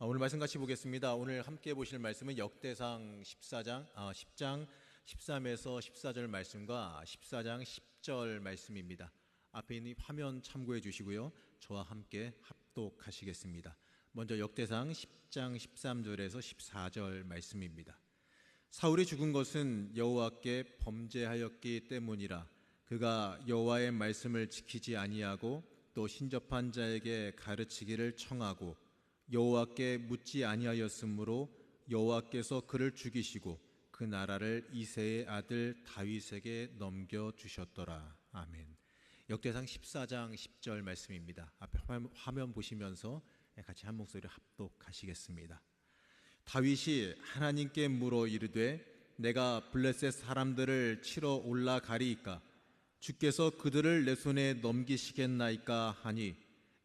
오늘 말씀 같이 보겠습니다. 오늘 함께 보실 말씀은 역대상 10장 13에서 14절 말씀과 14장 10절 말씀입니다. 앞에 있는 화면 참고해 주시고요. 저와 함께 합독하시겠습니다. 먼저 역대상 10장 13절에서 14절 말씀입니다. 사울이 죽은 것은 여호와께 범죄하였기 때문이라. 그가 여호와의 말씀을 지키지 아니하고 또 신접한 자에게 가르치기를 청하고 여호와께 묻지 아니하였으므로 여호와께서 그를 죽이시고 그 나라를 이새의 아들 다윗에게 넘겨주셨더라. 아멘. 역대상 14장 10절 말씀입니다. 앞에 화면 보시면서 같이 한 목소리로 합독하시겠습니다. 다윗이 하나님께 물어 이르되 내가 블레셋 사람들을 치러 올라가리이까 주께서 그들을 내 손에 넘기시겠나이까 하니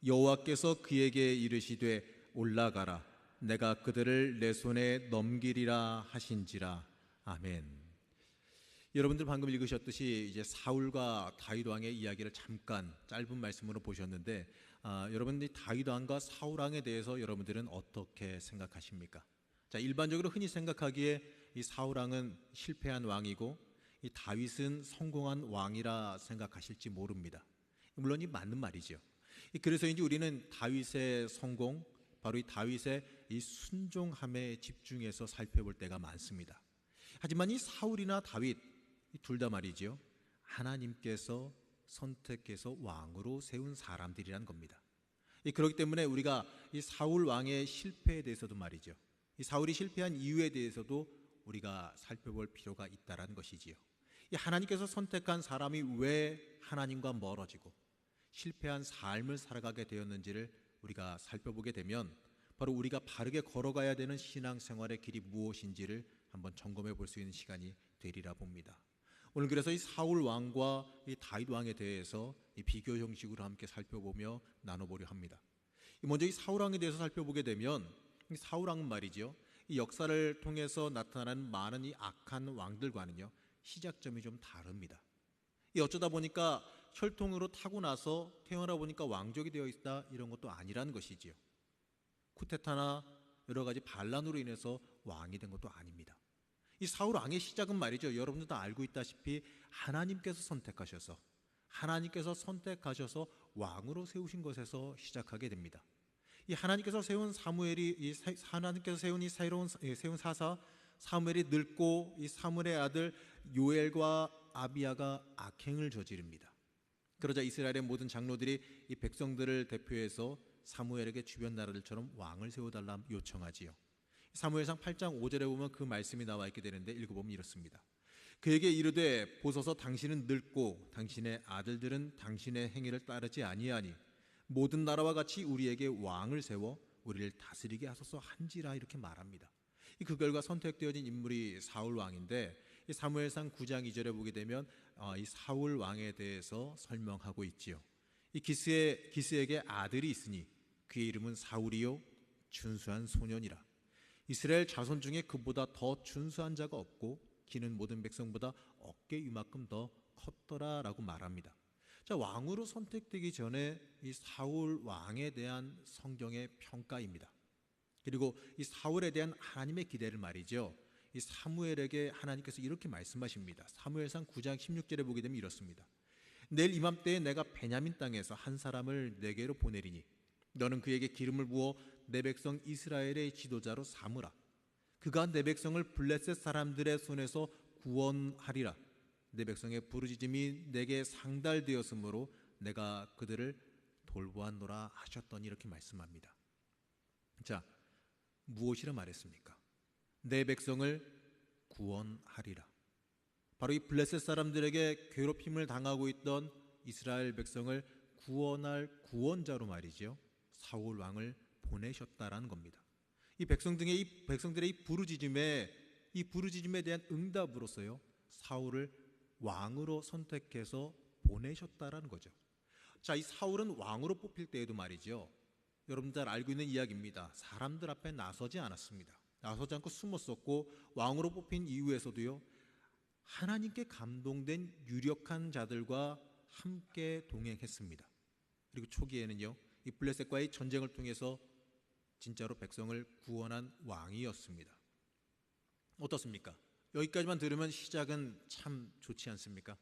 여호와께서 그에게 이르시되 올라가라 내가 그들을 내 손에 넘기리라 하신지라. 아멘. 여러분들 방금 읽으셨듯이 이제 사울과 다윗 왕의 이야기를 잠깐 짧은 말씀으로 보셨는데 여러분 이 다윗 왕과 사울 왕에 대해서 여러분들은 어떻게 생각하십니까? 자, 일반적으로 흔히 생각하기에 이 사울 왕은 실패한 왕이고 이 다윗은 성공한 왕이라 생각하실지 모릅니다. 물론 이 맞는 말이죠. 그래서 이제 우리는 다윗의 성공, 바로 이 다윗의 이 순종함에 집중해서 살펴볼 때가 많습니다. 하지만 이 사울이나 다윗 둘 다 말이죠, 하나님께서 선택해서 왕으로 세운 사람들이란 겁니다. 그렇기 때문에 우리가 이 사울 왕의 실패에 대해서도 말이죠, 이 사울이 실패한 이유에 대해서도 우리가 살펴볼 필요가 있다는 것이지요. 이 하나님께서 선택한 사람이 왜 하나님과 멀어지고 실패한 삶을 살아가게 되었는지를 우리가 살펴보게 되면 바로 우리가 바르게 걸어가야 되는 신앙생활의 길이 무엇인지를 한번 점검해 볼 수 있는 시간이 되리라 봅니다. 오늘 그래서 이 사울 왕과 이 다윗 왕에 대해서 이 비교 형식으로 함께 살펴보며 나눠보려 합니다. 먼저 이 사울 왕에 대해서 살펴보게 되면 이 사울 왕은 말이죠, 이 역사를 통해서 나타나는 많은 이 악한 왕들과는요 시작점이 좀 다릅니다. 이 어쩌다 보니까 혈통으로 타고나서 태어나 보니까 왕족이 되어 있다 이런 것도 아니라는 것이지요. 쿠데타나 여러 가지 반란으로 인해서 왕이 된 것도 아닙니다. 이 사울 왕의 시작은 말이죠, 여러분들 다 알고 있다시피 하나님께서 선택하셔서 왕으로 세우신 것에서 시작하게 됩니다. 이 하나님께서 세운 세운 사사 사무엘이 늙고 이 사무엘의 아들 요엘과 아비야가 악행을 저지릅니다. 그러자 이스라엘의 모든 장로들이 이 백성들을 대표해서 사무엘에게 주변 나라들처럼 왕을 세워달라 요청하지요. 사무엘상 8장 5절에 보면 그 말씀이 나와 있게 되는데 읽어보면 이렇습니다. 그에게 이르되 보소서 당신은 늙고 당신의 아들들은 당신의 행위를 따르지 아니하니 모든 나라와 같이 우리에게 왕을 세워 우리를 다스리게 하소서 한지라 이렇게 말합니다. 그 결과 선택되어진 인물이 사울 왕인데 이 사무엘상 9장 2절에 보게 되면 이 사울 왕에 대해서 설명하고 있지요. 이 기스에게 아들이 있으니 그의 이름은 사울이요 준수한 소년이라. 이스라엘 자손 중에 그보다 더 준수한 자가 없고 기는 모든 백성보다 어깨 이만큼 더 컸더라라고 말합니다. 자, 왕으로 선택되기 전에 이 사울 왕에 대한 성경의 평가입니다. 그리고 이 사울에 대한 하나님의 기대를 말이죠, 이 사무엘에게 하나님께서 이렇게 말씀하십니다. 사무엘상 9장 16절에 보게 되면 이렇습니다. 내일 이맘때에 내가 베냐민 땅에서 한 사람을 내게로 보내리니 너는 그에게 기름을 부어 내 백성 이스라엘의 지도자로 삼으라. 그가 내 백성을 블레셋 사람들의 손에서 구원하리라. 내 백성의 부르짖음이 내게 상달되었으므로 내가 그들을 돌보았노라 하셨더니 이렇게 말씀합니다. 자, 무엇이라 말했습니까? 내 백성을 구원하리라. 바로 이 블레셋 사람들에게 괴롭힘을 당하고 있던 이스라엘 백성을 구원할 구원자로 말이죠, 사울 왕을 보내셨다라는 겁니다. 이 백성들의 이 부르짖음에 대한 응답으로서요 사울을 왕으로 선택해서 보내셨다라는 거죠. 자, 이 사울은 왕으로 뽑힐 때에도 말이죠, 여러분 잘 알고 있는 이야기입니다. 사람들 앞에 나서지 않았습니다. 나서지 않고 숨었었고 왕으로 뽑힌 이후에서도요 하나님께 감동된 유력한 자들과 함께 동행했습니다. 그리고 초기에는요 이 블레셋과의 전쟁을 통해서 진짜로 백성을 구원한 왕이었습니다. 어떻습니까? 여기까지만 들으면 시작은 참 좋지 않습니까?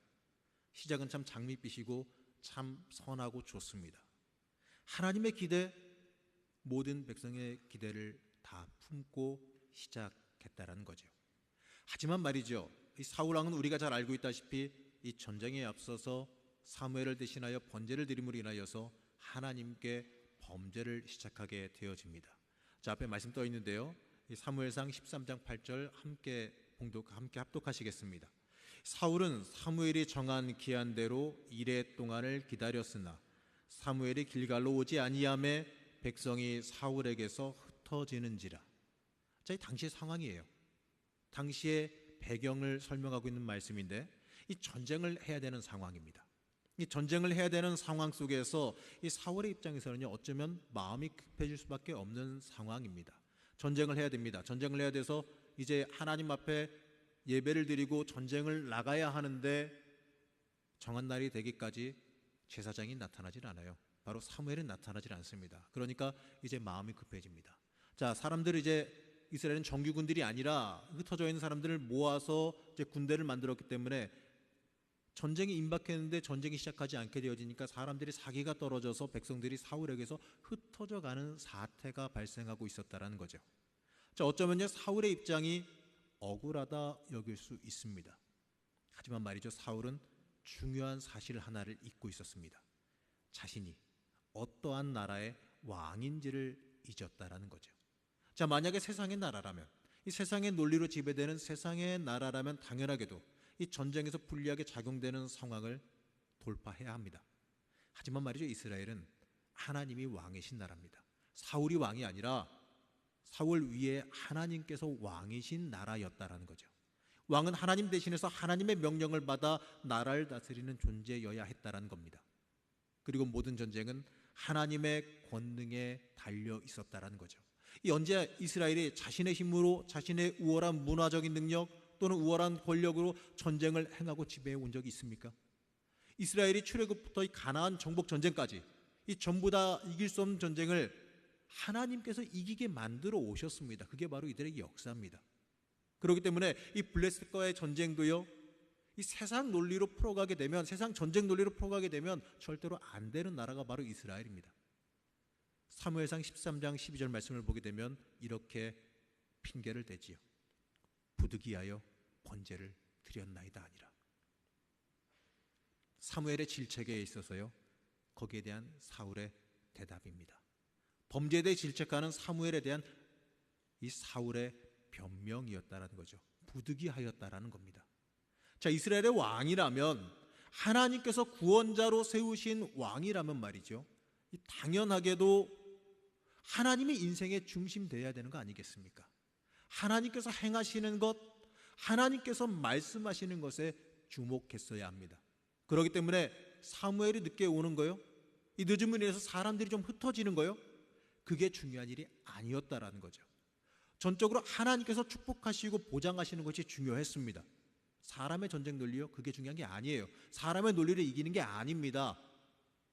시작은 참 장밋빛이고 참 선하고 좋습니다. 하나님의 기대, 모든 백성의 기대를 다 품고 시작했다라는 거죠. 하지만 말이죠, 이 사울 왕은 우리가 잘 알고 있다시피 이 전쟁에 앞서서 사무엘을 대신하여 번제를 드림으로 인하여서 하나님께 범죄를 시작하게 되어집니다. 자, 앞에 말씀 떠 있는데요, 이 사무엘상 13장 8절 함께 합독하시겠습니다. 사울은 사무엘이 정한 기한대로 이레 동안을 기다렸으나 사무엘이 길갈로 오지 아니하매 백성이 사울에게서 흩어지는지라. 자, 이 당시의 상황이에요. 당시의 배경을 설명하고 있는 말씀인데, 이 전쟁을 해야 되는 상황입니다. 이 전쟁을 해야 되는 상황 속에서 이 사울의 입장에서는요, 어쩌면 마음이 급해질 수밖에 없는 상황입니다. 전쟁을 해야 됩니다. 전쟁을 해야 돼서 이제 하나님 앞에 예배를 드리고 전쟁을 나가야 하는데 정한 날이 되기까지 제사장이 나타나질 않아요. 바로 사무엘은 나타나질 않습니다. 그러니까 이제 마음이 급해집니다. 자, 사람들이 이제 이스라엘은 정규군들이 아니라 흩어져 있는 사람들을 모아서 이제 군대를 만들었기 때문에 전쟁이 임박했는데 전쟁이 시작하지 않게 되어지니까 사람들이 사기가 떨어져서 백성들이 사울에게서 흩어져 가는 사태가 발생하고 있었다라는 거죠. 자, 어쩌면요, 사울의 입장이 억울하다 여길 수 있습니다. 하지만 말이죠, 사울은 중요한 사실 하나를 잊고 있었습니다. 자신이 어떠한 나라의 왕인지를 잊었다라는 거죠. 자, 만약에 세상의 나라라면, 이 세상의 논리로 지배되는 세상의 나라라면 당연하게도 이 전쟁에서 불리하게 작용되는 상황을 돌파해야 합니다. 하지만 말이죠, 이스라엘은 하나님이 왕이신 나라입니다. 사울이 왕이 아니라 사울 위에 하나님께서 왕이신 나라였다라는 거죠. 왕은 하나님 대신해서 하나님의 명령을 받아 나라를 다스리는 존재여야 했다라는 겁니다. 그리고 모든 전쟁은 하나님의 권능에 달려 있었다라는 거죠. 이 언제 이스라엘이 자신의 힘으로 자신의 우월한 문화적인 능력 또는 우월한 권력으로 전쟁을 행하고 지배해 온 적이 있습니까? 이스라엘이 출애굽부터 이 가나안 정복 전쟁까지 이 전부 다 이길 수 없는 전쟁을 하나님께서 이기게 만들어 오셨습니다. 그게 바로 이들의 역사입니다. 그렇기 때문에 이 블레셋과의 전쟁도요, 이 세상 논리로 풀어가게 되면, 세상 전쟁 논리로 풀어가게 되면 절대로 안 되는 나라가 바로 이스라엘입니다. 사무엘상 13장 12절 말씀을 보게 되면 이렇게 핑계를 대지요. 부득이하여 번제를 드렸나이다 아니라. 사무엘의 질책에 있어서요, 거기에 대한 사울의 대답입니다. 범죄에 대해 질책하는 사무엘에 대한 이 사울의 변명이었다라는 거죠. 부득이하였다라는 겁니다. 자, 이스라엘의 왕이라면, 하나님께서 구원자로 세우신 왕이라면 말이죠, 당연하게도 하나님의 인생의 중심 되어야 되는 거 아니겠습니까? 하나님께서 행하시는 것, 하나님께서 말씀하시는 것에 주목했어야 합니다. 그렇기 때문에 사무엘이 늦게 오는 거요, 이 늦음으로 인해서 사람들이 좀 흩어지는 거요, 그게 중요한 일이 아니었다라는 거죠. 전적으로 하나님께서 축복하시고 보장하시는 것이 중요했습니다. 사람의 전쟁 논리요, 그게 중요한 게 아니에요. 사람의 논리를 이기는 게 아닙니다.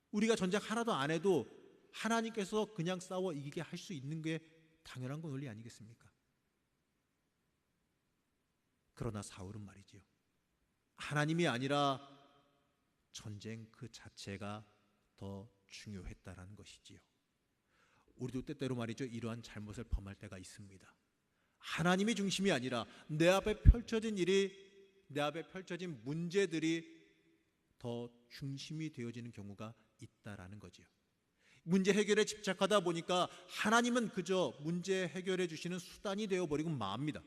우리가 전쟁 하나도 안 해도 하나님께서 그냥 싸워 이기게 할 수 있는 게 당연한 건 논리 아니겠습니까? 그러나 사울은 말이지요, 하나님이 아니라 전쟁 그 자체가 더 중요했다라는 것이지요. 우리도 때때로 말이죠, 이러한 잘못을 범할 때가 있습니다. 하나님이 중심이 아니라 내 앞에 펼쳐진 일이, 내 앞에 펼쳐진 문제들이 더 중심이 되어지는 경우가 있다라는 거지요. 문제 해결에 집착하다 보니까 하나님은 그저 문제 해결해 주시는 수단이 되어버리고 맙니다.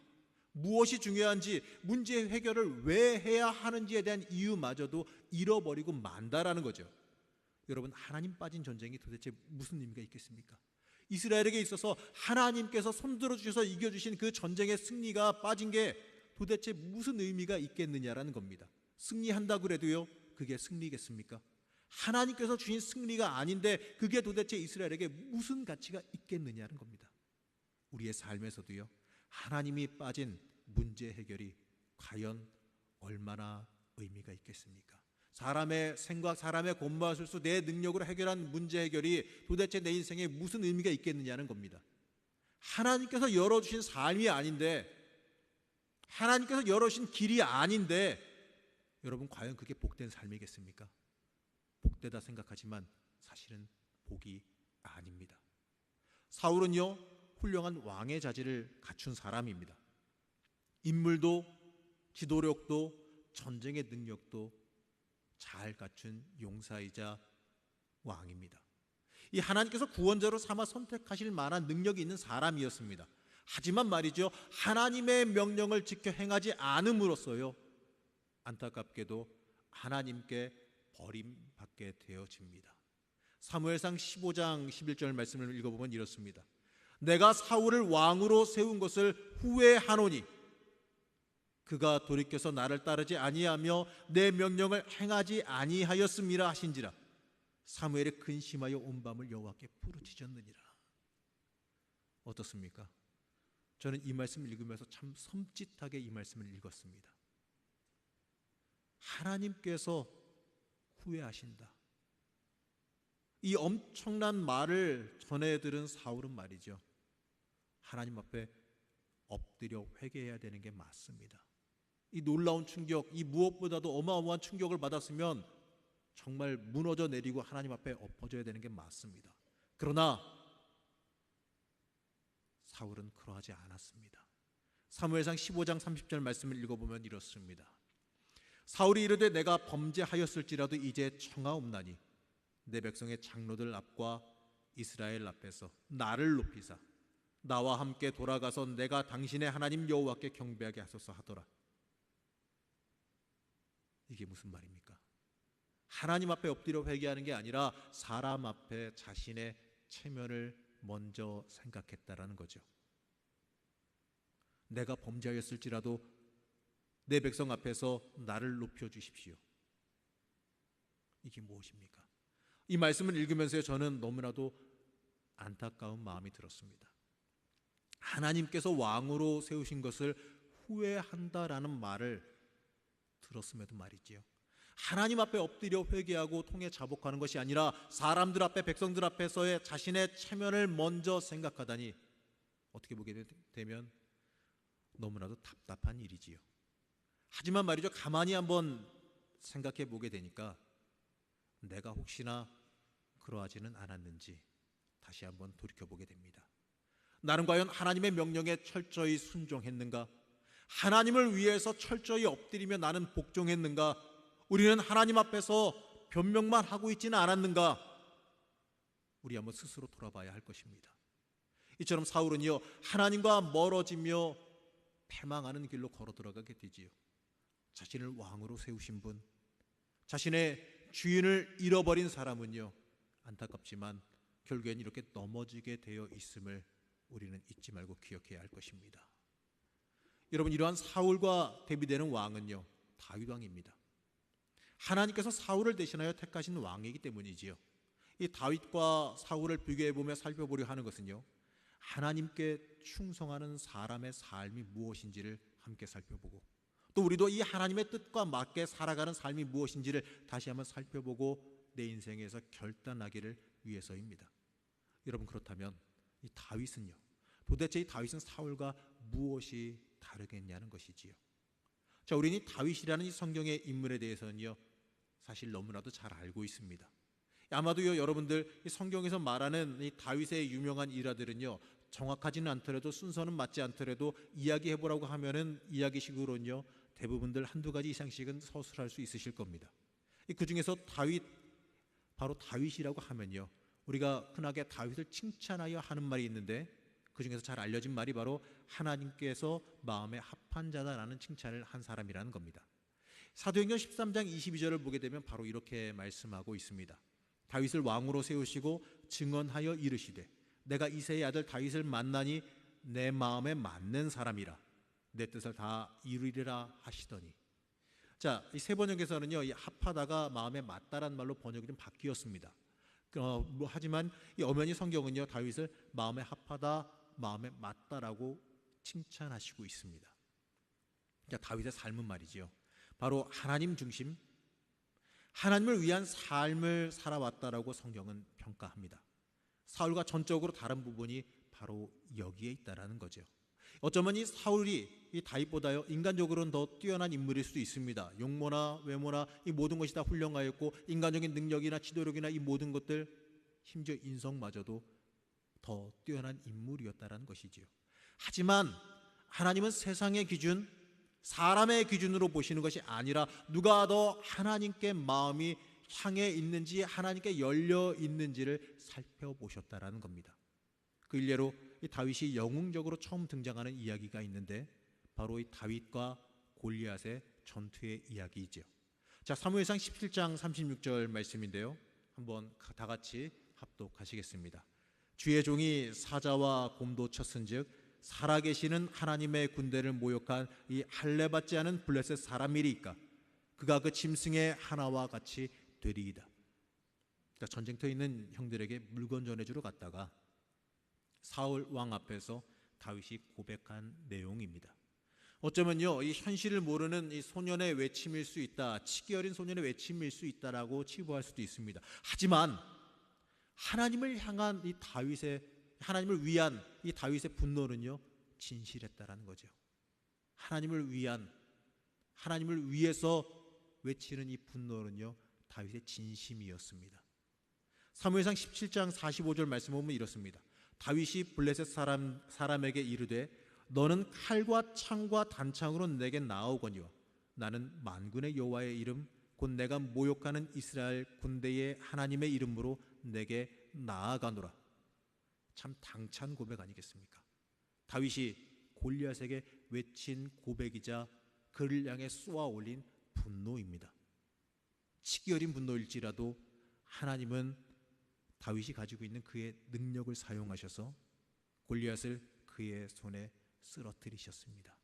무엇이 중요한지, 문제 해결을 왜 해야 하는지에 대한 이유마저도 잃어버리고 만다라는 거죠. 여러분, 하나님 빠진 전쟁이 도대체 무슨 의미가 있겠습니까? 이스라엘에게 있어서 하나님께서 손들어 주셔서 이겨주신 그 전쟁의 승리가 빠진 게 도대체 무슨 의미가 있겠느냐라는 겁니다. 승리한다고 그래도요, 그게 승리겠습니까? 하나님께서 주신 승리가 아닌데 그게 도대체 이스라엘에게 무슨 가치가 있겠느냐는 겁니다. 우리의 삶에서도요, 하나님이 빠진 문제 해결이 과연 얼마나 의미가 있겠습니까? 사람의 생각, 사람의 권모술수, 내 능력으로 해결한 문제 해결이 도대체 내 인생에 무슨 의미가 있겠느냐는 겁니다. 하나님께서 열어주신 삶이 아닌데, 하나님께서 열어주신 길이 아닌데, 여러분 과연 그게 복된 삶이겠습니까? 복되다 생각하지만 사실은 복이 아닙니다. 사울은요, 훌륭한 왕의 자질을 갖춘 사람입니다. 인물도, 지도력도, 전쟁의 능력도 잘 갖춘 용사이자 왕입니다. 이 하나님께서 구원자로 삼아 선택하실 만한 능력이 있는 사람이었습니다. 하지만 말이죠, 하나님의 명령을 지켜 행하지 않음으로써요, 안타깝게도 하나님께 버림받게 되어집니다. 사무엘상 15장 11절 말씀을 읽어보면 이렇습니다. 내가 사울을 왕으로 세운 것을 후회하노니 그가 돌이켜서 나를 따르지 아니하며 내 명령을 행하지 아니하였음이라 하신지라. 사무엘이 근심하여 온 밤을 여호와께 부르짖었느니라. 어떻습니까? 저는 이 말씀을 읽으면서 참 섬찟하게 이 말씀을 읽었습니다. 하나님께서 후회하신다. 이 엄청난 말을 전해 들은 사울은 말이죠, 하나님 앞에 엎드려 회개해야 되는 게 맞습니다. 이 놀라운 충격, 이 무엇보다도 어마어마한 충격을 받았으면 정말 무너져 내리고 하나님 앞에 엎어져야 되는 게 맞습니다. 그러나 사울은 그러하지 않았습니다. 사무엘상 15장 30절 말씀을 읽어보면 이렇습니다. 사울이 이르되 내가 범죄하였을지라도 이제 청하옵나니 내 백성의 장로들 앞과 이스라엘 앞에서 나를 높이사 나와 함께 돌아가서 내가 당신의 하나님 여호와께 경배하게 하소서 하더라. 이게 무슨 말입니까? 하나님 앞에 엎드려 회개하는 게 아니라 사람 앞에 자신의 체면을 먼저 생각했다라는 거죠. 내가 범죄하였을지라도 내 백성 앞에서 나를 높여주십시오. 이게 무엇입니까? 이 말씀을 읽으면서 저는 너무나도 안타까운 마음이 들었습니다. 하나님께서 왕으로 세우신 것을 후회한다라는 말을 들었음에도 말이지요, 하나님 앞에 엎드려 회개하고 통해 자복하는 것이 아니라 사람들 앞에, 백성들 앞에서의 자신의 체면을 먼저 생각하다니, 어떻게 보게 되면 너무나도 답답한 일이지요. 하지만 말이죠, 가만히 한번 생각해 보게 되니까 내가 혹시나 그러하지는 않았는지 다시 한번 돌이켜보게 됩니다. 나는 과연 하나님의 명령에 철저히 순종했는가? 하나님을 위해서 철저히 엎드리며 나는 복종했는가? 우리는 하나님 앞에서 변명만 하고 있지는 않았는가? 우리 한번 스스로 돌아봐야 할 것입니다. 이처럼 사울은요, 하나님과 멀어지며 패망하는 길로 걸어 들어가게 되지요. 자신을 왕으로 세우신 분, 자신의 주인을 잃어버린 사람은요, 안타깝지만 결국엔 이렇게 넘어지게 되어 있음을 우리는 잊지 말고 기억해야 할 것입니다. 여러분, 이러한 사울과 대비되는 왕은요, 다윗 왕입니다. 하나님께서 사울을 대신하여 택하신 왕이기 때문이지요. 이 다윗과 사울을 비교해보며 살펴보려 하는 것은요, 하나님께 충성하는 사람의 삶이 무엇인지를 함께 살펴보고, 또 우리도 이 하나님의 뜻과 맞게 살아가는 삶이 무엇인지를 다시 한번 살펴보고 내 인생에서 결단하기를 위해서입니다. 여러분, 그렇다면 이 다윗은요, 도대체 이 다윗은 사울과 무엇이 다르겠냐는 것이지요. 자, 우리는 이 다윗이라는 이 성경의 인물에 대해서는요, 사실 너무나도 잘 알고 있습니다. 아마도요, 여러분들 이 성경에서 말하는 이 다윗의 유명한 일화들은요, 정확하지는 않더라도, 순서는 맞지 않더라도 이야기해보라고 하면은 이야기식으로는요, 대부분들 한두 가지 이상씩은 서술할 수 있으실 겁니다. 그 중에서 다윗, 바로 다윗이라고 하면요, 우리가 흔하게 다윗을 칭찬하여 하는 말이 있는데, 그 중에서 잘 알려진 말이 바로 하나님께서 마음에 합한 자다라는 칭찬을 한 사람이라는 겁니다. 사도행전 13장 22절을 보게 되면 바로 이렇게 말씀하고 있습니다. 다윗을 왕으로 세우시고 증언하여 이르시되 내가 이새의 아들 다윗을 만나니 내 마음에 맞는 사람이라 내 뜻을 다 이루리라 하시더니. 자, 이 세 번역에서는요, 이 합하다가 마음에 맞다란 말로 번역이 좀 바뀌었습니다. 하지만 이 엄연히 성경은요, 다윗을 마음에 합하다, 마음에 맞다라고 칭찬하시고 있습니다. 자, 다윗의 삶은 말이지요, 바로 하나님 중심, 하나님을 위한 삶을 살아왔다라고 성경은 평가합니다. 사울과 전적으로 다른 부분이 바로 여기에 있다라는 거죠. 어쩌면 이 사울이 이 다윗보다요 인간적으로는 더 뛰어난 인물일 수도 있습니다. 용모나 외모나 이 모든 것이 다 훌륭하였고 인간적인 능력이나 지도력이나 이 모든 것들, 심지어 인성마저도 더 뛰어난 인물이었다라는 것이지요. 하지만 하나님은 세상의 기준, 사람의 기준으로 보시는 것이 아니라 누가 더 하나님께 마음이 향해 있는지, 하나님께 열려 있는지를 살펴보셨다라는 겁니다. 그 일례로 이 다윗이 영웅적으로 처음 등장하는 이야기가 있는데 바로 이 다윗과 골리앗의 전투의 이야기이죠. 자, 사무엘상 17장 36절 말씀인데요. 한번 다 같이 합독하시겠습니다. 주의 종이 사자와 곰도 쳤은즉 살아계시는 하나님의 군대를 모욕한 이 할례받지 않은 블레셋 사람이리이까 그가 그 짐승의 하나와 같이 되리이다. 그러니까 전쟁터에 있는 형들에게 물건 전해주러 갔다가 사울 왕 앞에서 다윗이 고백한 내용입니다. 어쩌면요 이 현실을 모르는 이 소년의 외침일 수 있다, 치기 어린 소년의 외침일 수 있다라고 치부할 수도 있습니다. 하지만 하나님을 향한 이 다윗의, 하나님을 위한 이 다윗의 분노는요 진실했다라는 거죠. 하나님을 위한, 하나님을 위해서 외치는 이 분노는요 다윗의 진심이었습니다. 사무엘상 17장 45절 말씀 보면 이렇습니다. 다윗이 블레셋 사람에게 이르되 너는 칼과 창과 단창으로 내게 나아오거니와 나는 만군의 여호와의 이름 곧 내가 모욕하는 이스라엘 군대의 하나님의 이름으로 내게 나아가노라. 참 당찬 고백 아니겠습니까? 다윗이 골리앗에게 외친 고백이자 그를 향해 쏘아 올린 분노입니다. 치기 어린 분노일지라도 하나님은 다윗이 가지고 있는 그의 능력을 사용하셔서 골리앗을 그의 손에 쓰러뜨리셨습니다.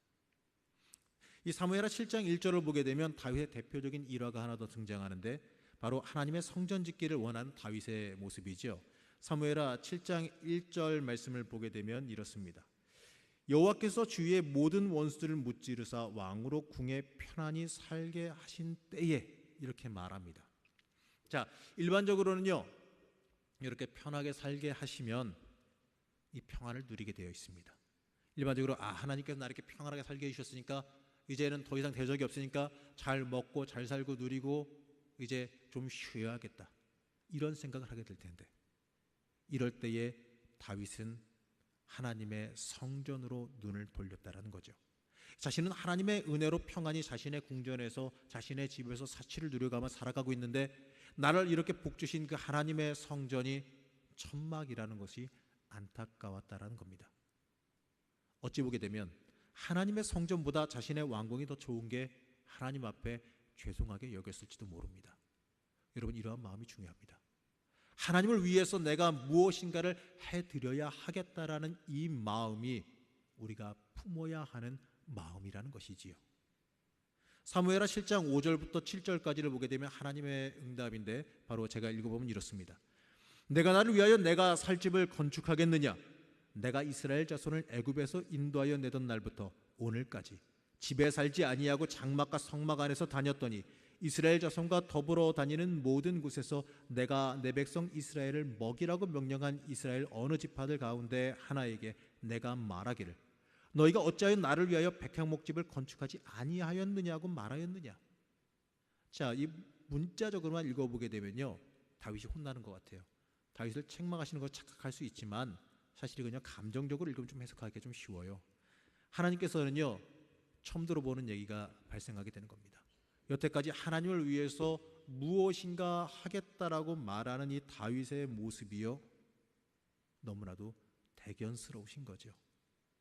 이 사무엘하 7장 1절을 보게 되면 다윗의 대표적인 일화가 하나 더 등장하는데 바로 하나님의 성전 짓기를 원한 다윗의 모습이죠. 사무엘하 7장 1절 말씀을 보게 되면 이렇습니다. 여호와께서 주위의 모든 원수들을 무찌르사 왕으로 궁에 편안히 살게 하신 때에, 이렇게 말합니다. 자, 일반적으로는요 이렇게 편하게 살게 하시면 이 평안을 누리게 되어 있습니다. 일반적으로 하나님께서 나를 이렇게 평안하게 살게 해주셨으니까 이제는 더 이상 대적이 없으니까 잘 먹고 잘 살고 누리고 이제 좀 쉬어야겠다, 이런 생각을 하게 될 텐데 이럴 때에 다윗은 하나님의 성전으로 눈을 돌렸다라는 거죠. 자신은 하나님의 은혜로 평안히 자신의 궁전에서 자신의 집에서 사치를 누려가며 살아가고 있는데 나를 이렇게 복주신 그 하나님의 성전이 천막이라는 것이 안타까웠다라는 겁니다. 어찌 보게 되면 하나님의 성전보다 자신의 왕궁이 더 좋은 게 하나님 앞에 죄송하게 여겼을지도 모릅니다. 여러분, 이러한 마음이 중요합니다. 하나님을 위해서 내가 무엇인가를 해드려야 하겠다라는 이 마음이 우리가 품어야 하는 마음이라는 것이지요. 사무엘하 7장 5절부터 7절까지를 보게 되면 하나님의 응답인데 바로 제가 읽어보면 이렇습니다. 내가 나를 위하여 내가 살 집을 건축하겠느냐? 내가 이스라엘 자손을 애굽에서 인도하여 내던 날부터 오늘까지 집에 살지 아니하고 장막과 성막 안에서 다녔더니 이스라엘 자손과 더불어 다니는 모든 곳에서 내가 내 백성 이스라엘을 먹이라고 명령한 이스라엘 어느 지파들 가운데 하나에게 내가 말하기를 너희가 어찌하여 나를 위하여 백향목집을 건축하지 아니하였느냐고 말하였느냐. 자, 이 문자적으로만 읽어보게 되면요 다윗이 혼나는 것 같아요. 다윗을 책망하시는 걸 착각할 수 있지만 사실 그냥 감정적으로 읽으면 좀 해석하기가 좀 쉬워요. 하나님께서는요 처음 들어보는 얘기가 발생하게 되는 겁니다. 여태까지 하나님을 위해서 무엇인가 하겠다라고 말하는 이 다윗의 모습이요 너무나도 대견스러우신 거죠.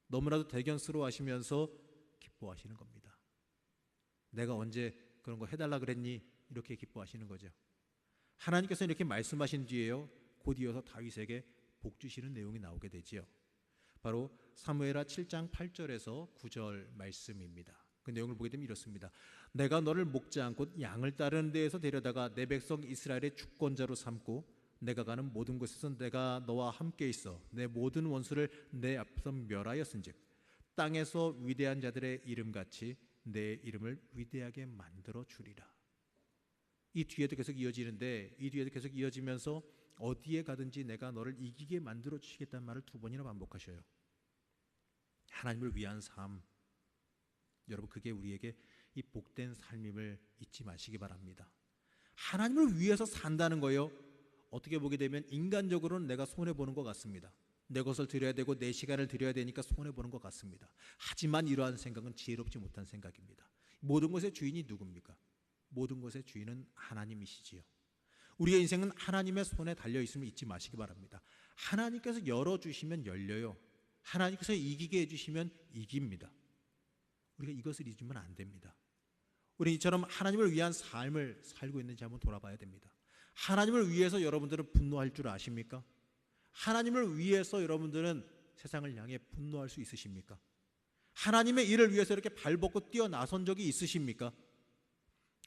너무나도 대견스러워 하시면서 기뻐하시는 겁니다. 내가 언제 그런 거 해달라 그랬니? 이렇게 기뻐하시는 거죠. 하나님께서 이렇게 말씀하신 뒤에요 곧 이어서 다윗에게 복 주시는 내용이 나오게 되지요. 바로 사무엘하 7장 8절에서 9절 말씀입니다. 그 내용을 보게 되면 이렇습니다. 내가 너를 목장 곧 양을 따르는 데에서 데려다가 내 백성 이스라엘의 주권자로 삼고 내가 가는 모든 곳에서 내가 너와 함께 있어 내 모든 원수를 내 앞에서 멸하였은즉 땅에서 위대한 자들의 이름같이 내 이름을 위대하게 만들어 주리라. 이 뒤에도 계속 이어지는데 이 뒤에도 계속 이어지면서 어디에 가든지 내가 너를 이기게 만들어 주시겠다는 말을 2번이나 반복하셔요. 하나님을 위한 삶, 여러분 그게 우리에게 이 복된 삶임을 잊지 마시기 바랍니다. 하나님을 위해서 산다는 거예요. 어떻게 보게 되면 인간적으로는 내가 손해보는 것 같습니다. 내 것을 드려야 되고 내 시간을 드려야 되니까 손해보는 것 같습니다. 하지만 이러한 생각은 지혜롭지 못한 생각입니다. 모든 것의 주인이 누굽니까? 모든 것의 주인은 하나님이시지요. 우리의 인생은 하나님의 손에 달려있음을 잊지 마시기 바랍니다. 하나님께서 열어주시면 열려요. 하나님께서 이기게 해주시면 이깁니다. 우리가 이것을 잊으면 안 됩니다. 우리 이처럼 하나님을 위한 삶을 살고 있는지 한번 돌아봐야 됩니다. 하나님을 위해서 여러분들은 분노할 줄 아십니까? 하나님을 위해서 여러분들은 세상을 향해 분노할 수 있으십니까? 하나님의 일을 위해서 이렇게 발벗고 뛰어나선 적이 있으십니까?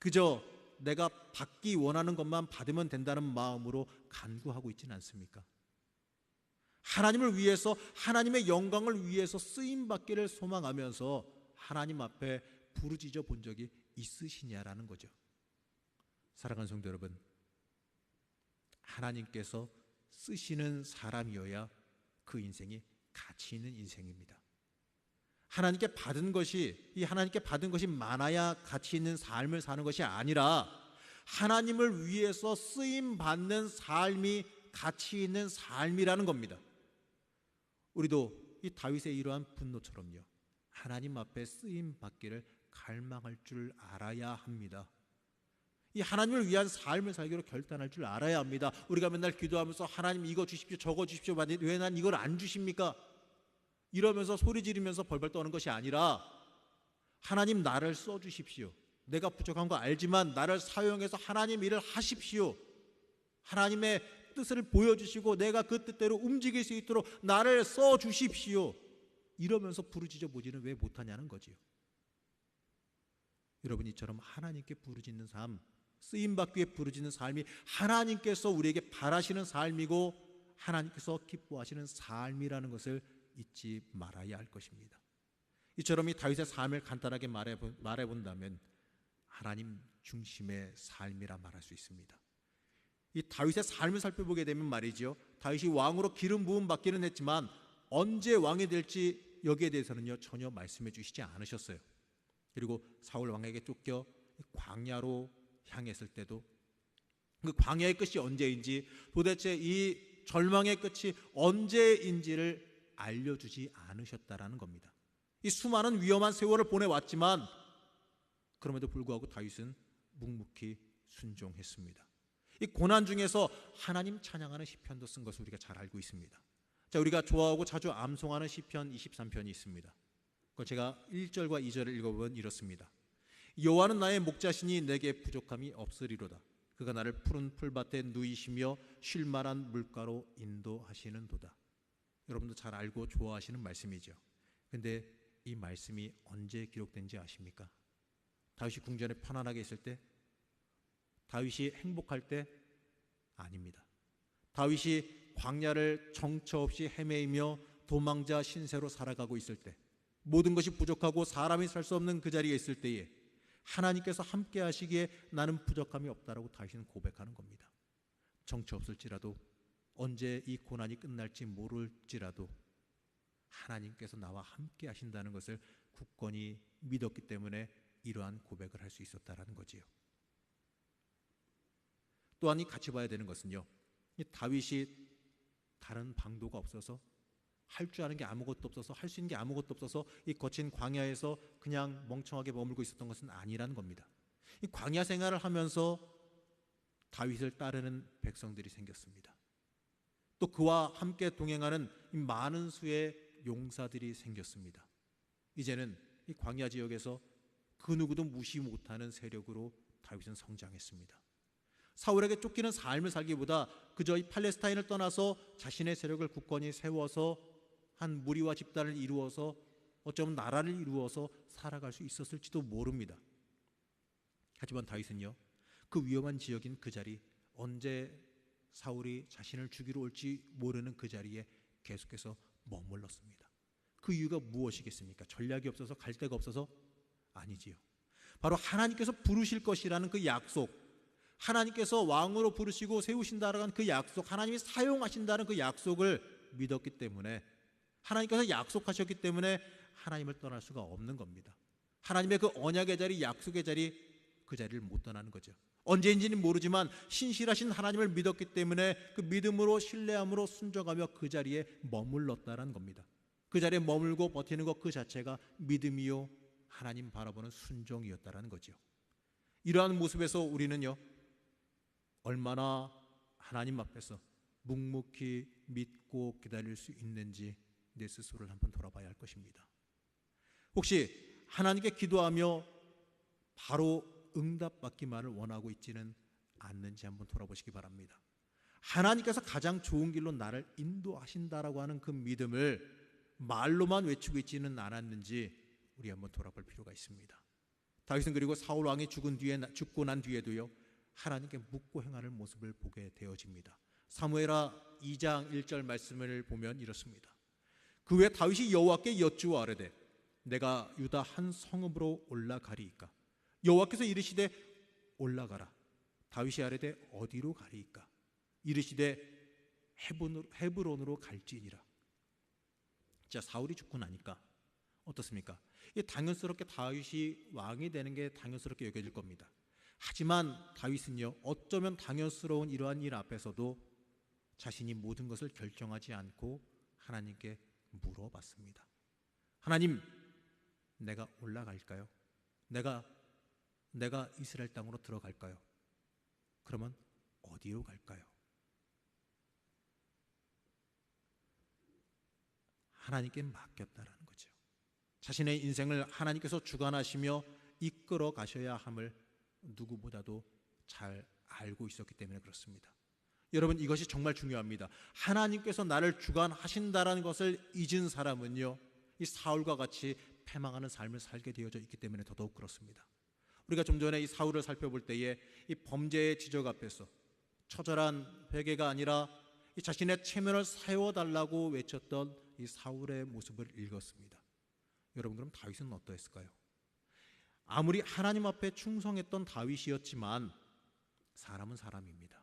그저 내가 받기 원하는 것만 받으면 된다는 마음으로 간구하고 있지는 않습니까? 하나님을 위해서, 하나님의 영광을 위해서 쓰임받기를 소망하면서 하나님 앞에 부르짖어 본 적이 있으시냐라는 거죠. 사랑하는 성도 여러분, 하나님께서 쓰시는 사람이어야 그 인생이 가치 있는 인생입니다. 하나님께 받은 것이 많아야 가치 있는 삶을 사는 것이 아니라 하나님을 위해서 쓰임 받는 삶이 가치 있는 삶이라는 겁니다. 우리도 이 다윗의 이러한 분노처럼요, 하나님 앞에 쓰임 받기를 갈망할 줄 알아야 합니다. 이 하나님을 위한 삶을 살기로 결단할 줄 알아야 합니다. 우리가 맨날 기도하면서 하나님 이거 주십시오, 저거 주십시오, 왜 난 이걸 안 주십니까? 이러면서 소리 지르면서 벌벌 떠는 것이 아니라 하나님 나를 써주십시오. 내가 부족한 거 알지만 나를 사용해서 하나님 일을 하십시오. 하나님의 뜻을 보여주시고 내가 그 뜻대로 움직일 수 있도록 나를 써주십시오. 이러면서 부르짖어 보지는 왜 못하냐는 거지요. 여러분 이처럼 하나님께 부르짖는 삶, 쓰임받기 위해 부르짖는 삶이 하나님께서 우리에게 바라시는 삶이고 하나님께서 기뻐하시는 삶이라는 것을 잊지 말아야 할 것입니다. 이처럼 이 다윗의 삶을 간단하게 말해본다면 하나님 중심의 삶이라 말할 수 있습니다. 이 다윗의 삶을 살펴보게 되면 말이죠, 다윗이 왕으로 기름 부음 받기는 했지만 언제 왕이 될지 여기에 대해서는요 전혀 말씀해 주시지 않으셨어요. 그리고 사울 왕에게 쫓겨 광야로 향했을 때도 그 광야의 끝이 언제인지, 도대체 이 절망의 끝이 언제인지를 알려주지 않으셨다라는 겁니다. 이 수많은 위험한 세월을 보내왔지만 그럼에도 불구하고 다윗은 묵묵히 순종했습니다. 이 고난 중에서 하나님 찬양하는 시편도 쓴 것을 우리가 잘 알고 있습니다. 자, 우리가 좋아하고 자주 암송하는 시편 23편이 있습니다. 그걸 제가 1절과 2절을 읽어보면 이렇습니다. 여호와는 나의 목자시니 내게 부족함이 없으리로다. 그가 나를 푸른 풀밭에 누이시며 쉴 만한 물가로 인도하시는도다. 여러분도 잘 알고 좋아하시는 말씀이죠. 근데 이 말씀이 언제 기록된지 아십니까? 다윗이 궁전에 편안하게 있을 때? 다윗이 행복할 때? 아닙니다. 다윗이 광야를 정처 없이 헤매이며 도망자 신세로 살아가고 있을 때, 모든 것이 부족하고 사람이 살 수 없는 그 자리에 있을 때에 하나님께서 함께 하시기에 나는 부족함이 없다라고 다윗은 고백하는 겁니다. 정처 없을지라도, 언제 이 고난이 끝날지 모를지라도 하나님께서 나와 함께 하신다는 것을 굳건히 믿었기 때문에 이러한 고백을 할 수 있었다라는 거지요. 또한 이 같이 봐야 되는 것은요, 이 다윗이 다른 방도가 없어서, 할 줄 아는 게 아무것도 없어서, 할 수 있는 게 아무것도 없어서 이 거친 광야에서 그냥 멍청하게 머물고 있었던 것은 아니라는 겁니다. 이 광야 생활을 하면서 다윗을 따르는 백성들이 생겼습니다. 또 그와 함께 동행하는 이 많은 수의 용사들이 생겼습니다. 이제는 이 광야 지역에서 그 누구도 무시 못하는 세력으로 다윗은 성장했습니다. 사울에게 쫓기는 삶을 살기보다 그저 이 팔레스타인을 떠나서 자신의 세력을 굳건히 세워서 한 무리와 집단을 이루어서 어쩌면 나라를 이루어서 살아갈 수 있었을지도 모릅니다. 하지만 다윗은요, 그 위험한 지역인 그 자리, 언제 사울이 자신을 죽이러 올지 모르는 그 자리에 계속해서 머물렀습니다. 그 이유가 무엇이겠습니까? 전략이 없어서, 갈 데가 없어서? 아니지요. 바로 하나님께서 부르실 것이라는 그 약속, 하나님께서 왕으로 부르시고 세우신다는 그 약속, 하나님이 사용하신다는 그 약속을 믿었기 때문에, 하나님께서 약속하셨기 때문에 하나님을 떠날 수가 없는 겁니다. 하나님의 그 언약의 자리, 약속의 자리, 그 자리를 못 떠나는 거죠. 언제인지는 모르지만 신실하신 하나님을 믿었기 때문에 그 믿음으로, 신뢰함으로 순종하며 그 자리에 머물렀다는 겁니다. 그 자리에 머물고 버티는 것 그 자체가 믿음이요, 하나님 바라보는 순종이었다는 거죠. 이러한 모습에서 우리는요, 얼마나 하나님 앞에서 묵묵히 믿고 기다릴 수 있는지 내 스스로를 한번 돌아봐야 할 것입니다. 혹시 하나님께 기도하며 바로 응답받기만을 원하고 있지는 않는지 한번 돌아보시기 바랍니다. 하나님께서 가장 좋은 길로 나를 인도하신다라고 하는 그 믿음을 말로만 외치고 있지는 않았는지 우리 한번 돌아볼 필요가 있습니다. 다윗은 그리고 사울 왕이 죽고 난 뒤에도요, 하나님께 묻고 행하는 모습을 보게 되어집니다. 사무엘하 2장 1절 말씀을 보면 이렇습니다. 그 후에 다윗이 여호와께 여쭈어 아뢰되 내가 유다 한 성읍으로 올라가리이까? 여호와께서 이르시되 올라가라. 다윗이 아뢰되 어디로 가리이까? 이르시되 헤브론으로 갈지니라. 자, 사울이 죽고 나니까 어떻습니까? 당연스럽게 다윗이 왕이 되는 게 당연스럽게 여겨질 겁니다. 하지만 다윗은요, 어쩌면 당연스러운 이러한 일 앞에서도 자신이 모든 것을 결정하지 않고 하나님께 물어봤습니다. 하나님, 내가 올라갈까요? 내가 이스라엘 땅으로 들어갈까요? 그러면 어디로 갈까요? 하나님께 맡겼다라는 거죠. 자신의 인생을 하나님께서 주관하시며 이끌어 가셔야 함을 누구보다도 잘 알고 있었기 때문에 그렇습니다. 여러분, 이것이 정말 중요합니다. 하나님께서 나를 주관하신다라는 것을 잊은 사람은요, 이 사울과 같이 패망하는 삶을 살게 되어져 있기 때문에 더더욱 그렇습니다. 우리가 좀 전에 이 사울을 살펴볼 때에 이 범죄의 지적 앞에서 처절한 회개가 아니라 이 자신의 체면을 세워달라고 외쳤던 이 사울의 모습을 읽었습니다. 여러분, 그럼 다윗은 어떠했을까요? 아무리 하나님 앞에 충성했던 다윗이었지만 사람은 사람입니다.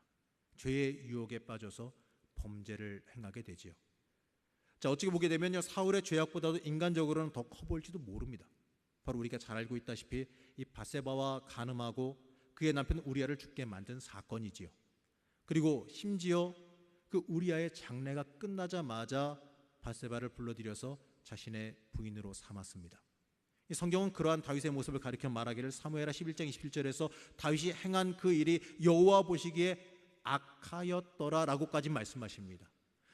죄의 유혹에 빠져서 범죄를 행하게 되지요. 자, 어찌 보게 되면요, 사울의 죄악보다도 인간적으로는 더 커 보일지도 모릅니다. 바로 우리가 잘 알고 있다시피 이 바세바와 간음하고 그의 남편 우리아를 죽게 만든 사건이지요. 그리고 심지어 그 우리아의 장례가 끝나자마자 바세바를 불러들여서 자신의 부인으로 삼았습니다. 이 성경은 그러한 다윗의 모습을 가리켜 말하기를 사무엘하 11장 27절에서 다윗이 행한 그 일이 여호와 보시기에 악하였더라라고까지 말씀하십니다.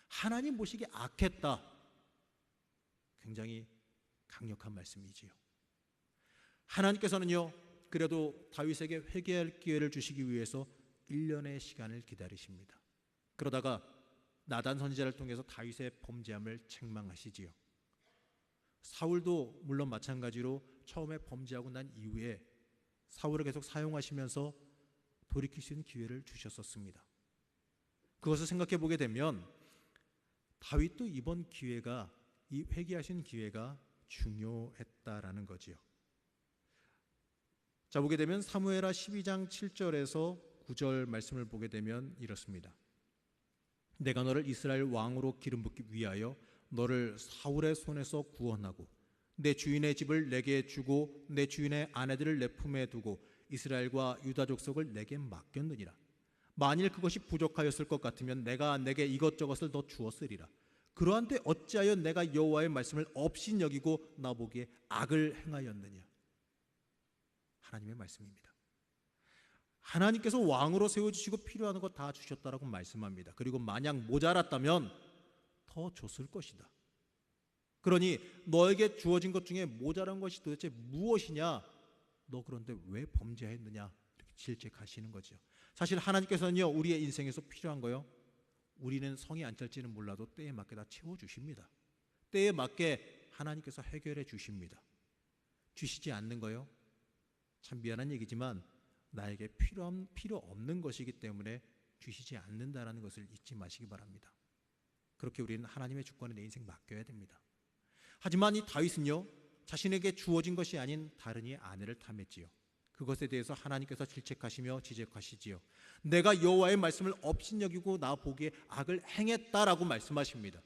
하나님 보시기에 악했다. 굉장히 강력한 말씀이지요. 하나님께서는요, 그래도 다윗에게 회개할 기회를 주시기 위해서 1년의 시간을 기다리십니다. 그러다가 나단 선지자를 통해서 다윗의 범죄함을 책망하시지요. 사울도 물론 마찬가지로 처음에 범죄하고 난 이후에 사울을 계속 사용하시면서 돌이킬 수 있는 기회를 주셨었습니다. 그것을 생각해 보게 되면 다윗도 이번 기회가, 이 회개하신 기회가 중요했다라는 거지요. 자, 보게 되면 사무엘하 12장 7절에서 9절 말씀을 보게 되면 이렇습니다. 내가 너를 이스라엘 왕으로 기름 붓기 위하여 너를 사울의 손에서 구원하고 내 주인의 집을 내게 주고 내 주인의 아내들을 내 품에 두고 이스라엘과 유다 족속을 내게 맡겼느니라. 만일 그것이 부족하였을 것 같으면 내가 내게 이것저것을 더 주었으리라. 그러한데 어찌하여 내가 여호와의 말씀을 업신여기고 나보기에 악을 행하였느냐. 하나님의 말씀입니다. 하나님께서 왕으로 세워주시고 필요한 것 다 주셨다라고 말씀합니다. 그리고 만약 모자랐다면 더 줬을 것이다. 그러니 너에게 주어진 것 중에 모자란 것이 도대체 무엇이냐? 너 그런데 왜 범죄했느냐? 이렇게 질책하시는 거죠. 사실 하나님께서는요, 우리의 인생에서 필요한 거요, 우리는 성이 안 찰지는 몰라도 때에 맞게 다 채워주십니다. 때에 맞게 하나님께서 해결해 주십니다. 주시지 않는 거요, 참 미안한 얘기지만 나에게 필요 없는 것이기 때문에 주시지 않는다라는 것을 잊지 마시기 바랍니다. 그렇게 우리는 하나님의 주권에 내 인생 맡겨야 됩니다. 하지만 이 다윗은요, 자신에게 주어진 것이 아닌 다른 이의 아내를 탐했지요. 그것에 대해서 하나님께서 질책하시며 지적하시지요. 내가 여호와의 말씀을 업신여기고 나 보기에 악을 행했다라고 말씀하십니다.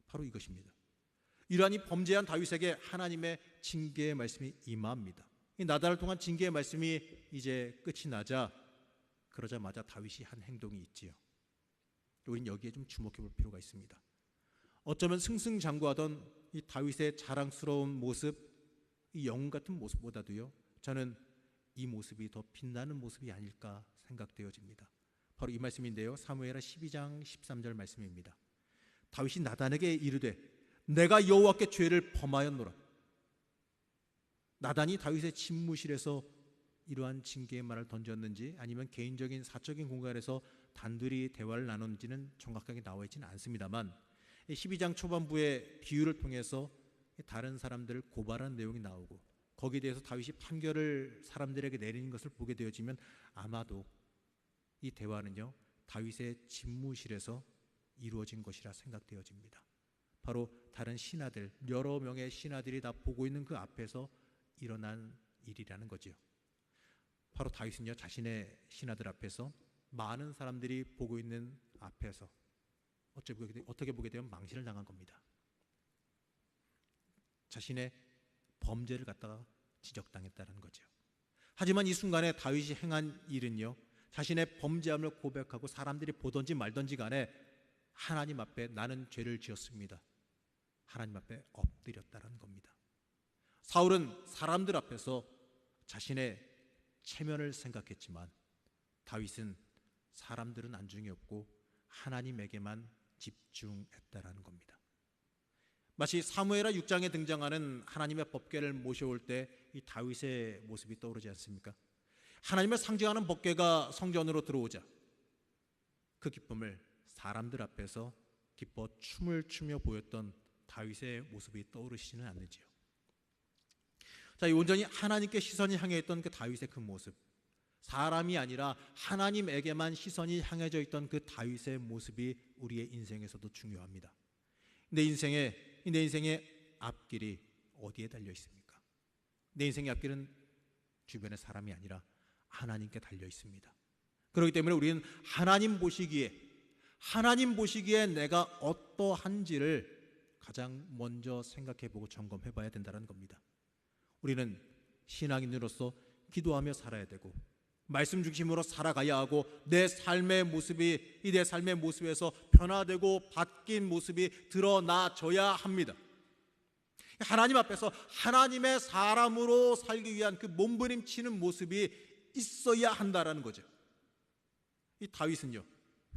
바로 이것입니다. 이러한 이 범죄한 다윗에게 하나님의 징계의 말씀이 임합니다. 이 나달을 통한 징계의 말씀이 이제 끝이 나자 그러자마자 다윗이 한 행동이 있지요. 우리는 여기에 좀 주목해 볼 필요가 있습니다. 어쩌면 승승장구하던 이 다윗의 자랑스러운 모습, 이 영웅 같은 모습보다도요, 저는 이 모습이 더 빛나는 모습이 아닐까 생각되어집니다. 바로 이 말씀인데요, 사무엘하 12장 13절 말씀입니다. 다윗이 나단에게 이르되 내가 여호와께 죄를 범하였노라. 나단이 다윗의 집무실에서 이러한 징계의 말을 던졌는지 아니면 개인적인 사적인 공간에서 단둘이 대화를 나눴는지는 정확하게 나와 있지는 않습니다만 12장 초반부의 비유를 통해서 다른 사람들을 고발한 내용이 나오고 거기에 대해서 다윗이 판결을 사람들에게 내리는 것을 보게 되어지면 아마도 이 대화는요 다윗의 집무실에서 이루어진 것이라 생각되어집니다. 바로 다른 신하들, 여러 명의 신하들이 다 보고 있는 그 앞에서 일어난 일이라는 거지요. 바로 다윗은요 자신의 신하들 앞에서 많은 사람들이 보고 있는 앞에서 어떻게 보게 되면 망신을 당한 겁니다. 자신의 범죄를 갖다가 지적당했다는 거죠. 하지만 이 순간에 다윗이 행한 일은요 자신의 범죄함을 고백하고 사람들이 보든지 말든지 간에 하나님 앞에 나는 죄를 지었습니다. 하나님 앞에 엎드렸다는 겁니다. 사울은 사람들 앞에서 자신의 체면을 생각했지만 다윗은 사람들은 안중에 없고 하나님에게만 집중했다라는 겁니다. 마치 사무엘하 6장에 등장하는 하나님의 법궤를 모셔올 때 이 다윗의 모습이 떠오르지 않습니까? 하나님을 상징하는 법궤가 성전으로 들어오자 그 기쁨을 사람들 앞에서 기뻐 춤을 추며 보였던 다윗의 모습이 떠오르시지는 않는지요. 자, 이 온전히 하나님께 시선이 향해 있던 그 다윗의 그 모습, 사람이 아니라 하나님에게만 시선이 향해져 있던 그 다윗의 모습이 우리의 인생에서도 중요합니다. 내 인생의 앞길이 어디에 달려 있습니까? 내 인생의 앞길은 주변의 사람이 아니라 하나님께 달려 있습니다. 그렇기 때문에 우리는 하나님 보시기에 내가 어떠한지를 가장 먼저 생각해보고 점검해 봐야 된다는 겁니다. 우리는 신앙인으로서 기도하며 살아야 되고 말씀 중심으로 살아가야 하고 내 삶의 모습에서 변화되고 바뀐 모습이 드러나져야 합니다. 하나님 앞에서 하나님의 사람으로 살기 위한 그 몸부림치는 모습이 있어야 한다라는 거죠. 이 다윗은요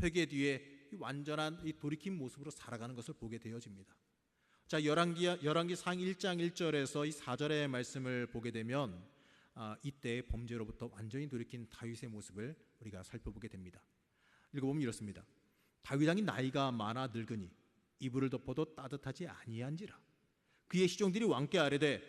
회개 뒤에 완전한 이 돌이킨 모습으로 살아가는 것을 보게 되어집니다. 자, 열왕기상 1장 1절에서 이 4절의 말씀을 보게 되면 이때의 범죄로부터 완전히 돌이킨 다윗의 모습을 우리가 살펴보게 됩니다. 읽어보면 이렇습니다. 다윗 왕이 나이가 많아 늙으니 이불을 덮어도 따뜻하지 아니한지라. 그의 시종들이 왕께 아뢰되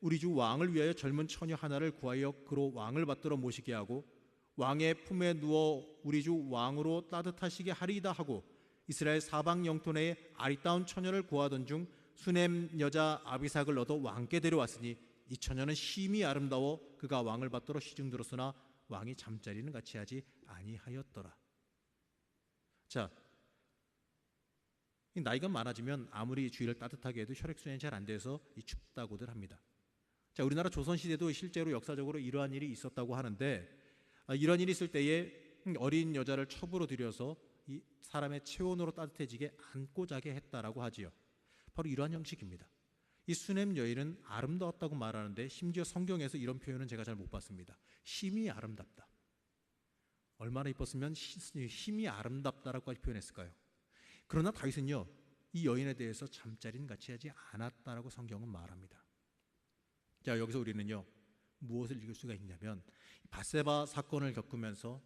우리 주 왕을 위하여 젊은 처녀 하나를 구하여 그로 왕을 받들어 모시게 하고 왕의 품에 누워 우리 주 왕으로 따뜻하시게 하리이다 하고 이스라엘 사방 영토 내에 아리따운 처녀를 구하던 중 수넴 여자 아비삭을 얻어 왕께 데려왔으니 이 처녀는 심히 아름다워 그가 왕을 받들어 시중들었으나 왕이 잠자리는 같이 하지 아니하였더라. 자, 나이가 많아지면 아무리 주위를 따뜻하게 해도 혈액순환이 잘 안 돼서 춥다고들 합니다. 자, 우리나라 조선시대도 실제로 역사적으로 이러한 일이 있었다고 하는데 이런 일이 있을 때에 어린 여자를 첩으로 들여서 이 사람의 체온으로 따뜻해지게 안고 자게 했다라고 하지요. 바로 이러한 형식입니다. 이 수넴 여인은 아름다웠다고 말하는데 심지어 성경에서 이런 표현은 제가 잘 못 봤습니다. 심히 아름답다. 얼마나 이뻤으면 심히 아름답다라고 표현했을까요? 그러나 다윗은요 이 여인에 대해서 잠자리는 같이 하지 않았다라고 성경은 말합니다. 자, 여기서 우리는요 무엇을 읽을 수가 있냐면 밧세바 사건을 겪으면서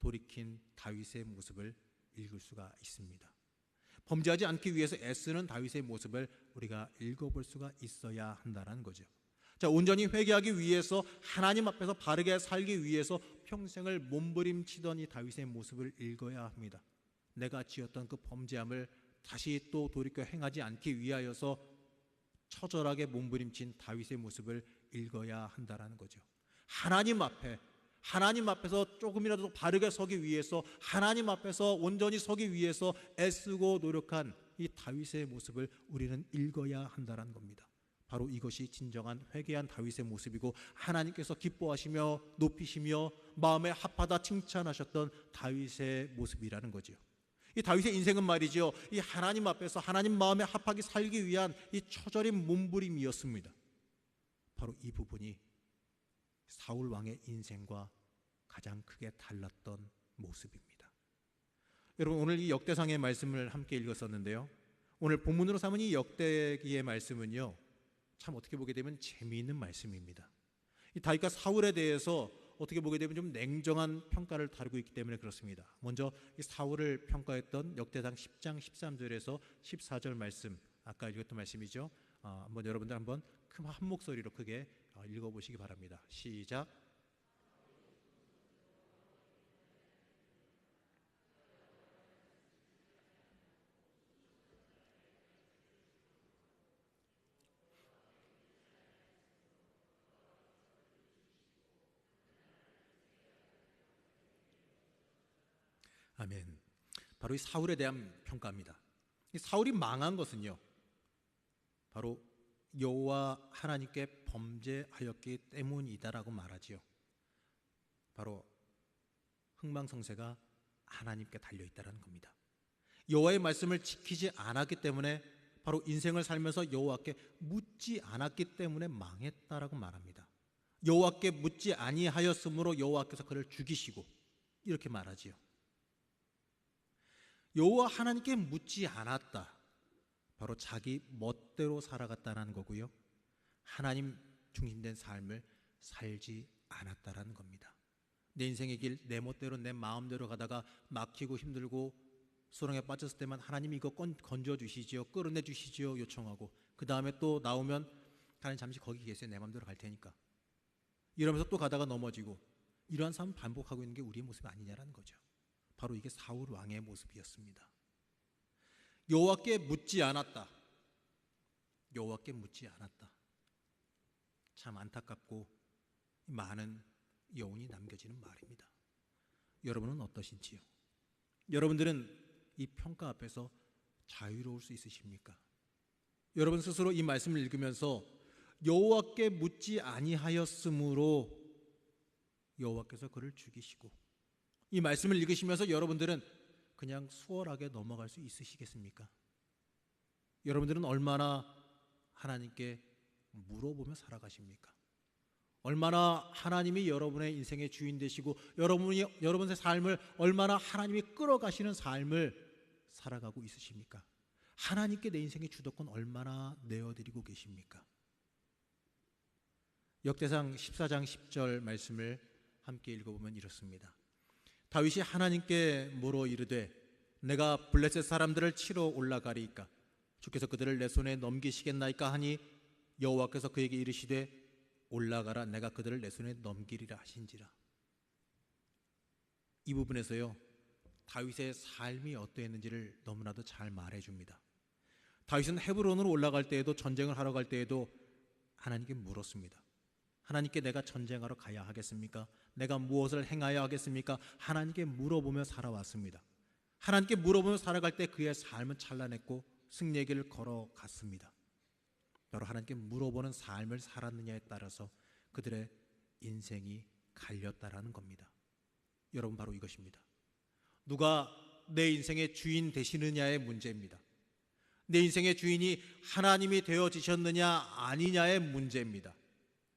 돌이킨 다윗의 모습을 읽을 수가 있습니다. 범죄하지 않기 위해서 애쓰는 다윗의 모습을 우리가 읽어볼 수가 있어야 한다는 거죠. 자, 온전히 회개하기 위해서 하나님 앞에서 바르게 살기 위해서 평생을 몸부림치던 이 다윗의 모습을 읽어야 합니다. 내가 지었던 그 범죄함을 다시 또 돌이켜 행하지 않기 위하여서 처절하게 몸부림친 다윗의 모습을 읽어야 한다라는 거죠. 하나님 앞에서 조금이라도 바르게 서기 위해서, 하나님 앞에서 온전히 서기 위해서 애쓰고 노력한 이 다윗의 모습을 우리는 읽어야 한다는 겁니다. 바로 이것이 진정한 회개한 다윗의 모습이고, 하나님께서 기뻐하시며 높이시며 마음에 합하다 칭찬하셨던 다윗의 모습이라는 거죠. 이 다윗의 인생은 말이죠, 이 하나님 앞에서 하나님 마음에 합하게 살기 위한 이 처절인 몸부림이었습니다. 바로 이 부분이 사울 왕의 인생과 가장 크게 달랐던 모습입니다. 여러분, 오늘 이 역대상의 말씀을 함께 읽었었는데요, 오늘 본문으로 삼은 이 역대기의 말씀은요, 참 어떻게 보게 되면 재미있는 말씀입니다. 이 다윗과 사울에 대해서 어떻게 보게 되면 좀 냉정한 평가를 다루고 있기 때문에 그렇습니다. 먼저 이 사울을 평가했던 역대상 10장 13절에서 14절 말씀, 아까 읽었던 말씀이죠. 한번 여러분들 한번 한 목소리로 크게 읽어보시기 바랍니다. 시작. 아멘. 바로 이 사울에 대한 평가입니다. 이 사울이 망한 것은요, 바로 여호와 하나님께 범죄하였기 때문이다라고 말하지요. 바로 흥망성쇠가 하나님께 달려있다는 겁니다. 여호와의 말씀을 지키지 않았기 때문에, 바로 인생을 살면서 여호와께 묻지 않았기 때문에 망했다라고 말합니다. 여호와께 묻지 아니하였으므로 여호와께서 그를 죽이시고, 이렇게 말하지요. 여호와 하나님께 묻지 않았다, 바로 자기 멋대로 살아갔다는 거고요, 하나님 중심된 삶을 살지 않았다라는 겁니다. 내 인생의 길 내 멋대로 내 마음대로 가다가 막히고 힘들고 수렁에 빠졌을 때만 하나님이 이거 건져주시지요, 끌어내 주시지요 요청하고, 그 다음에 또 나오면 하나님 잠시 거기 계세요, 내 마음대로 갈 테니까, 이러면서 또 가다가 넘어지고, 이러한 삶을 반복하고 있는 게 우리의 모습이 아니냐라는 거죠. 바로 이게 사울 왕의 모습이었습니다. 여호와께 묻지 않았다. 여호와께 묻지 않았다. 참 안타깝고 많은 여운이 남겨지는 말입니다. 여러분은 어떠신지요? 여러분들은 이 평가 앞에서 자유로울 수 있으십니까? 여러분 스스로 이 말씀을 읽으면서 여호와께 묻지 아니하였으므로 여호와께서 그를 죽이시고, 이 말씀을 읽으시면서 여러분들은 그냥 수월하게 넘어갈 수 있으시겠습니까? 여러분들은 얼마나 하나님께 물어보며 살아가십니까? 얼마나 하나님이 여러분의 인생의 주인 되시고 여러분의 삶을 얼마나 하나님이 끌어가시는 삶을 살아가고 있으십니까? 하나님께 내 인생의 주도권 얼마나 내어드리고 계십니까? 역대상 14장 10절 말씀을 함께 읽어보면 이렇습니다. 다윗이 하나님께 물어 이르되 내가 블레셋 사람들을 치러 올라가리이까 주께서 그들을 내 손에 넘기시겠나이까 하니 여호와께서 그에게 이르시되 올라가라, 내가 그들을 내 손에 넘기리라 하신지라. 이 부분에서요, 다윗의 삶이 어떠했는지를 너무나도 잘 말해줍니다. 다윗은 헤브론으로 올라갈 때에도, 전쟁을 하러 갈 때에도 하나님께 물었습니다. 하나님께 내가 전쟁하러 가야 하겠습니까? 내가 무엇을 행하여야 하겠습니까? 하나님께 물어보며 살아왔습니다. 하나님께 물어보며 살아갈 때 그의 삶은 찬란했고 승리의 길을 걸어갔습니다. 바로 하나님께 물어보는 삶을 살았느냐에 따라서 그들의 인생이 갈렸다라는 겁니다. 여러분, 바로 이것입니다. 누가 내 인생의 주인 되시느냐의 문제입니다. 내 인생의 주인이 하나님이 되어지셨느냐 아니냐의 문제입니다.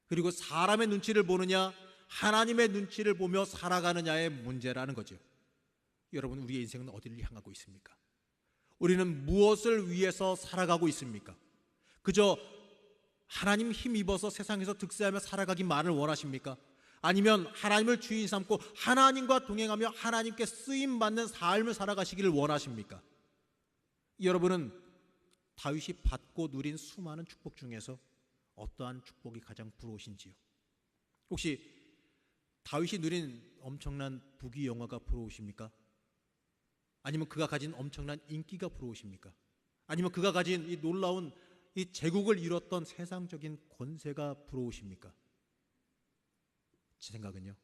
그리고 사람의 눈치를 보느냐 하나님의 눈치를 보며 살아가느냐의 문제라는 거죠. 여러분, 우리의 인생은 어디를 향하고 있습니까? 우리는 무엇을 위해서 살아가고 있습니까? 그저 하나님 힘입어서 세상에서 득세하며 살아가기만을 원하십니까? 아니면 하나님을 주인 삼고 하나님과 동행하며 하나님께 쓰임받는 삶을 살아가시기를 원하십니까? 여러분은 다윗이 받고 누린 수많은 축복 중에서 어떠한 축복이 가장 부러우신지요? 혹시 다윗이 누린 엄청난 부귀영화가 부러우십니까? 아니면 그가 가진 엄청난 인기가 부러우십니까? 아니면 그가 가진 이 놀라운 이 제국을 이뤘던 세상적인 권세가 부러우십니까? 제 생각은요,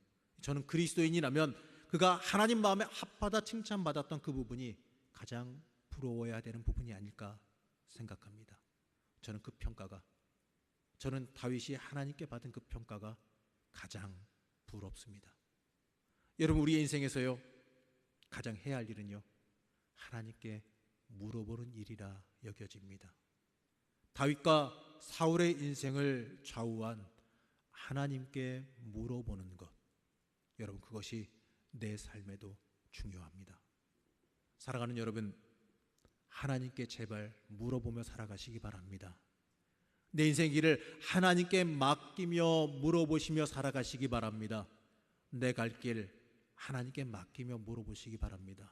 저는 그리스도인이라면 그가 하나님 마음에 합하다 칭찬받았던 그 부분이 가장 부러워야 되는 부분이 아닐까 생각합니다. 저는 다윗이 하나님께 받은 그 평가가 가장 부럽습니다. 여러분, 우리의 인생에서요, 가장 해야 할 일은요, 하나님께 물어보는 일이라 여겨집니다. 다윗과 사울의 인생을 좌우한 하나님께 물어보는 것, 여러분, 그것이 내 삶에도 중요합니다. 살아가는 여러분, 하나님께 제발 물어보며 살아가시기 바랍니다. 내 인생 길을 하나님께 맡기며 물어보시며 살아가시기 바랍니다. 내 갈 길 하나님께 맡기며 물어보시기 바랍니다.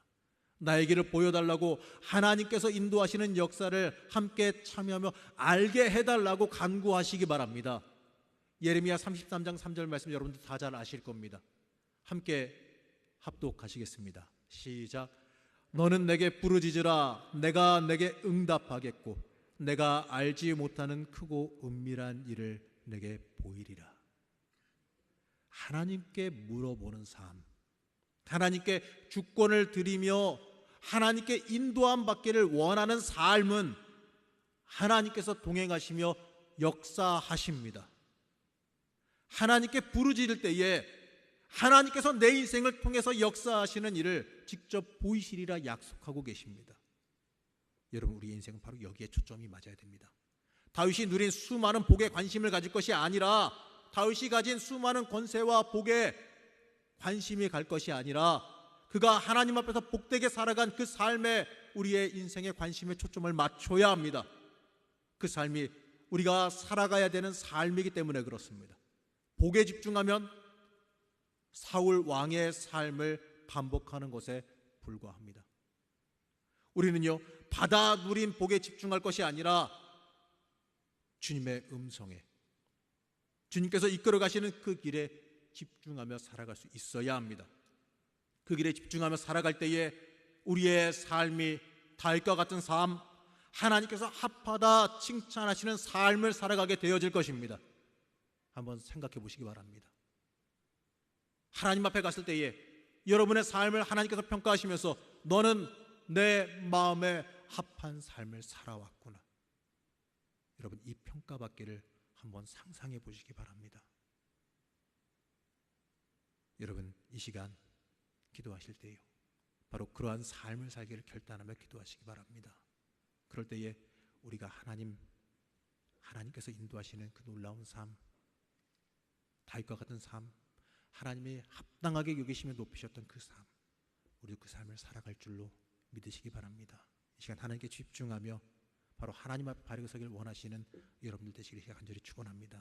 나의 길을 보여달라고 하나님께서 인도하시는 역사를 함께 참여하며 알게 해달라고 간구하시기 바랍니다. 예레미야 33장 3절 말씀 여러분들 다 잘 아실 겁니다. 함께 합독하시겠습니다. 시작. 너는 내게 부르짖으라. 내가 내게 응답하겠고 내가 알지 못하는 크고 은밀한 일을 내게 보이리라. 하나님께 물어보는 삶, 하나님께 주권을 드리며 하나님께 인도함 받기를 원하는 삶은 하나님께서 동행하시며 역사하십니다. 하나님께 부르짖을 때에 하나님께서 내 인생을 통해서 역사하시는 일을 직접 보이시리라 약속하고 계십니다. 여러분, 우리 인생은 바로 여기에 초점이 맞아야 됩니다. 다윗이 누린 수많은 복에 관심을 가질 것이 아니라, 다윗이 가진 수많은 권세와 복에 관심이 갈 것이 아니라, 그가 하나님 앞에서 복되게 살아간 그 삶에 우리의 인생의 관심의 초점을 맞춰야 합니다. 그 삶이 우리가 살아가야 되는 삶이기 때문에 그렇습니다. 복에 집중하면 사울 왕의 삶을 반복하는 것에 불과합니다. 우리는요, 받아 누린 복에 집중할 것이 아니라 주님의 음성에, 주님께서 이끌어 가시는 그 길에 집중하며 살아갈 수 있어야 합니다. 그 길에 집중하며 살아갈 때에 우리의 삶이 다윗과 같은 삶, 하나님께서 합하다 칭찬하시는 삶을 살아가게 되어질 것입니다. 한번 생각해 보시기 바랍니다. 하나님 앞에 갔을 때에 여러분의 삶을 하나님께서 평가하시면서 너는 내 마음에 합한 삶을 살아왔구나, 여러분, 이 평가받기를 한번 상상해 보시기 바랍니다. 여러분, 이 시간 기도하실 때요, 바로 그러한 삶을 살기를 결단하며 기도하시기 바랍니다. 그럴 때에 우리가 하나님께서 인도하시는 그 놀라운 삶, 다윗과 같은 삶, 하나님이 합당하게 여기시며 높이셨던 그 삶, 우리 그 삶을 살아갈 줄로 믿으시기 바랍니다. 이 시간 하나님께 집중하며 바로 하나님 앞에 바르게 서기를 원하시는 여러분들 되시기를 간절히 축원합니다.